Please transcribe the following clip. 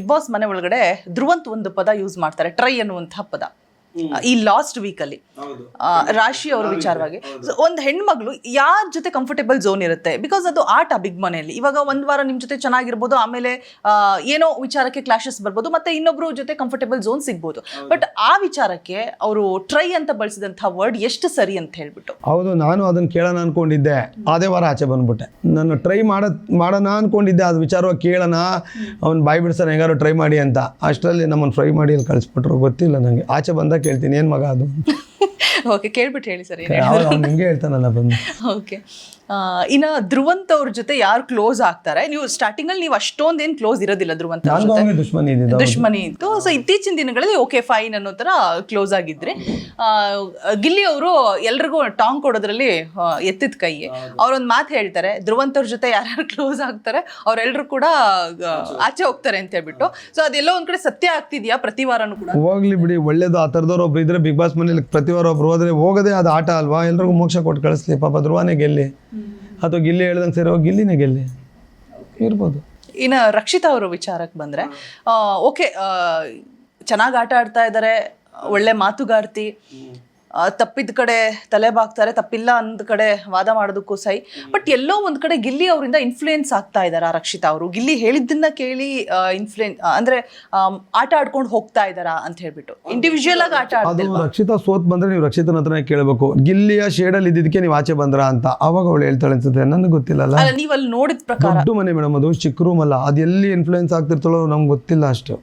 Big boss ಮನೆ ಒಳಗಡೆ ಧ್ರುವಂತ್ ಒಂದು ಪದ ಯೂಸ್ ಮಾಡ್ತಾರೆ, ಟ್ರೈ ಅನ್ನುವಂತಹ ಪದ. ಈ ಲಾಸ್ಟ್ ವೀಕ್ ಅಲ್ಲಿ ರಾಶಿ ಅವ್ರ ವಿಚಾರವಾಗಿ ಒಂದು ಹೆಣ್ಮಗಳು ಯಾರ ಜೊತೆ ಕಂಫರ್ಟೇಬಲ್ ಝೋನ್ ಇರುತ್ತೆ, ಬಿಕಾಸ್ ಅದು ಆಟ ಬಿಗ್ ಮನೆಯಲ್ಲಿ. ಇವಾಗ ಒಂದ್ ವಾರ ನಿಮ್ ಜೊತೆ ಚೆನ್ನಾಗಿರ್ಬೋದು, ಆಮೇಲೆ ಏನೋ ವಿಚಾರಕ್ಕೆ ಕ್ಲಾಶಸ್ ಬರ್ಬೋದು, ಮತ್ತೆ ಇನ್ನೊಬ್ರು ಜೊತೆ ಕಂಫರ್ಟೇಬಲ್ ಝೋನ್ ಸಿಗ್ಬೋದು. ಬಟ್ ಆ ವಿಚಾರಕ್ಕೆ ಅವರು ಟ್ರೈ ಅಂತ ಬಳಸಿದಂತಹ ವರ್ಡ್ ಎಷ್ಟು ಸರಿ ಅಂತ ಹೇಳ್ಬಿಟ್ಟು. ಹೌದು, ನಾನು ಅದನ್ನ ಕೇಳೋಣ ಅನ್ಕೊಂಡಿದ್ದೆ, ಅದೇ ವಾರ ಆಚೆ ಬಂದ್ಬಿಟ್ಟೆ. ನಾನು ಟ್ರೈ ಮಾಡೋಣ ಅನ್ಕೊಂಡಿದ್ದೆ, ಅದು ವಿಚಾರವಾಗಿ ಕೇಳೋಣ, ಅವ್ನು ಬಾಯ್ ಬಿಡ್ಸಾನೆ ಹೆಂಗಾರು ಟ್ರೈ ಮಾಡಿ ಅಂತ. ಅಷ್ಟರಲ್ಲಿ ನಮ್ಮನ್ನು ಫ್ರೈ ಮಾಡಿ ಅಲ್ಲಿ ಕಳಿಸ್ಬಿಟ್ರು. ಗೊತ್ತಿಲ್ಲ ನನಗೆ, ಆಚೆ ಬಂದಾಗ ಕೇಳ್ತೀನಿ ಏನು ಮಗ ಅದು. ಓಕೆ, ಕೇಳ್ಬಿಟ್ಟು ಹೇಳಿ ಸರ್. ನಿಮಗೆ ಹೇಳ್ತಾನಲ್ಲ ಬಂದು. ಓಕೆ, ಇನ್ನು ಧ್ರುವಂತ್ ಅವ್ರ ಜೊತೆ ಯಾರು ಕ್ಲೋಸ್ ಆಗ್ತಾರೆ? ನೀವು ಸ್ಟಾರ್ಟಿಂಗ್ ಅಲ್ಲಿ ನೀವು ಅಷ್ಟೊಂದೇನು ಕ್ಲೋಸ್ ಇರೋದಿಲ್ಲ ಧ್ರುವಂತ್ ಅವ್ರ ಜೊತೆ, ದುಶ್ಮನಿ ಇತ್ತು. ಸೊ ಇತ್ತೀಚಿನ ದಿನಗಳಲ್ಲಿ ಓಕೆ ಫೈನ್ ಅನ್ನೋ ತರ ಕ್ಲೋಸ್ ಆಗಿದ್ರಿ. ಗಿಲ್ಲಿ ಅವರು ಎಲ್ರಿಗೂ ಟಾಂಗ್ ಕೊಡೋದ್ರಲ್ಲಿ ಎತ್ತಿದ ಕೈ. ಅವ್ರೊಂದು ಮಾತು ಹೇಳ್ತಾರೆ, ಧ್ರುವಂತ್ ಅವ್ರ ಜೊತೆ ಯಾರ್ಯಾರು ಕ್ಲೋಸ್ ಆಗ್ತಾರೆ ಅವರೆಲ್ಲರೂ ಕೂಡ ಆಚೆ ಹೋಗ್ತಾರೆ ಅಂತ ಹೇಳ್ಬಿಟ್ಟು. ಸೊ ಅದೆಲ್ಲೋ ಒಂದ್ ಕಡೆ ಸತ್ಯ ಆಗ್ತಿದ್ಯಾ ಪ್ರತಿ ವಾರನೂ ಕೂಡ? ಹೋಗ್ಲಿ ಬಿಡಿ, ಒಳ್ಳೇದು. ಆ ಥರದವ್ರು ಒಬ್ರು ಇದ್ರೆ ಬಿಗ್ ಬಾಸ್ ಮನೇಲಿ ಪ್ರತಿ ವಾರ ಒಬ್ರು ಹೋದ್ರೆ ಹೋಗೋದೇ ಅದು ಆಟ ಅಲ್ವಾ, ಎಲ್ರಿಗೂ ಮೋಕ್ಷ ಕೊಟ್ಟು ಕಳಿಸ್ಲಿ. ಪಾಪ ಧ್ರುವನೇ ಗೆಲ್ಲಿ ಅಥವಾ ಗಿಲ್ಲಿ ಹೇಳ್ದಂಗೆ ಸೇರೋ ಗಿಲ್ಲಿನೇ ಗೆಲ್ಲಿ ಇರ್ಬೋದು. ಇನ್ನು ರಕ್ಷಿತಾ ಅವರ ವಿಚಾರಕ್ಕೆ ಬಂದರೆ, ಓಕೆ ಚೆನ್ನಾಗಿ ಆಟ ಆಡ್ತಾ ಇದ್ದಾರೆ, ಒಳ್ಳೆ ಮಾತುಗಾರ್ತಿ, ತಪ್ಪಿದ ಕಡೆ ತಲೆ ಬಾಗ್ತಾರೆ, ತಪ್ಪಿಲ್ಲ ಅಂದ ಕಡೆ ವಾದ ಮಾಡೋದಕ್ಕೂ ಸೈ. ಬಟ್ ಎಲ್ಲೋ ಒಂದು ಕಡೆ ಗಿಲ್ಲಿ ಅವರಿಂದ ಇನ್ಫ್ಲೂಯೆನ್ಸ್ ಆಗ್ತಾ ಇದ್ದಾರಾ ರಕ್ಷಿತಾ ಅವರು? ಗಿಲ್ಲಿ ಹೇಳಿದ್ದನ್ನ ಕೇಳಿ ಅಂದ್ರೆ ಆಟ ಆಡ್ಕೊಂಡು ಹೋಗ್ತಾ ಇದ್ದಾರಾ ಅಂತ ಹೇಳ್ಬಿಟ್ಟು ಇಂಡಿವಿಜುವಲ್ ಆಗಿ ಆಟ ಆಡ್ತಿಲ್ಲ. ರಕ್ಷಿತಾ ಸೋತ್ ಬಂದ್ರೆ ನೀವು ರಕ್ಷಿತನ ಹತ್ರನೇ ಕೇಳಬೇಕು, ಗಿಲ್ಲಿಯ ಶೇಡಲ್ಲಿ ಇದ್ದಿದ್ದಕ್ಕೆ ನೀವು ಆಚೆ ಬಂದ್ರ ಅಂತ. ಅವಾಗ ಅವಳು ಹೇಳ್ತಾಳೆ ಅನ್ಸುತ್ತೆ, ನನಗೆ ಗೊತ್ತಿಲ್ಲ. ನೀವು ಅಲ್ಲಿ ನೋಡಿದ ಪ್ರಕಾರ ದೊಡ್ಡ ಮನೆ ಮೇಡಮ್, ಅದು ಚಿಕ್ಕ ರೂಮ್ ಅಲ್ಲ, ಅದು ಎಲ್ಲಿ ಇನ್ಫ್ಲೂಯೆನ್ಸ್ ಆಗ್ತಿರ್ತಾಳೋ ನಮ್ಗೆ ಗೊತ್ತಿಲ್ಲ ಅಷ್ಟು.